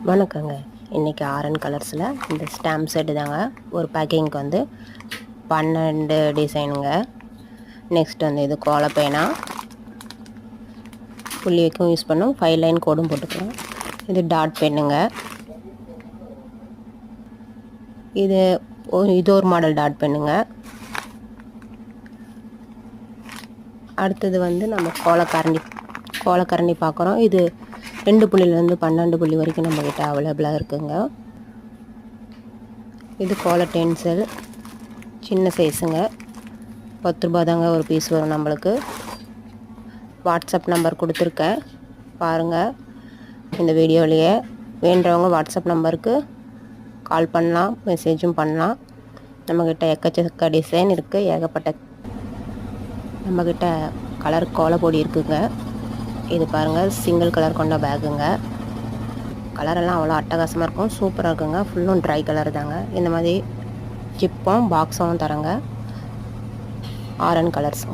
வணக்கங்க. இன்றைக்கி ஆரன் கலர்ஸில் இந்த ஸ்டாம்ப் செட்டு தாங்க. ஒரு பேக்கிங்க்கு வந்து 12 டிசைனுங்க. நெக்ஸ்ட் வந்து இது கோல பேனா, புள்ளி வைக்கவும் யூஸ் பண்ணும், 5 லைன் கோடும் போட்டுக்கலாம். இது டாட் பென்னுங்க. இது ஒரு மாடல் டாட் பென்னுங்க. அடுத்தது வந்து நம்ம கோலக்கரண்டி பார்க்குறோம். இது 2 புள்ளிலேருந்து 12 புள்ளி வரைக்கும் நம்மக்கிட்ட அவைலபிளாக இருக்குங்க. இது கோல டென்சில் சின்ன சைஸுங்க. 10 ரூபா தாங்க ஒரு பீஸ் வரும் நம்மளுக்கு. வாட்ஸ்அப் நம்பர் கொடுத்துருக்கேன் பாருங்கள் இந்த வீடியோலையே. வேண்டவங்க வாட்ஸ்அப் நம்பருக்கு கால் பண்ணலாம், மெசேஜும் பண்ணலாம். நம்மக்கிட்ட எக்கச்சக்க டிசைன் இருக்குது, ஏகப்பட்ட நம்மக்கிட்ட கலர் கோலப்பொடி இருக்குங்க. இது பாருங்கள் சிங்கிள் கலர் கொண்ட பேக்குங்க. கலரெல்லாம் அவ்வளோ அட்டகாசமாக இருக்கும், சூப்பராக இருக்குங்க. ஃபுல்லும் ட்ரை கலர் தாங்க. இந்த மாதிரி ஜிப்பும் பாக்ஸும் தரங்க. ஆரன் கலர்ஸுங்க.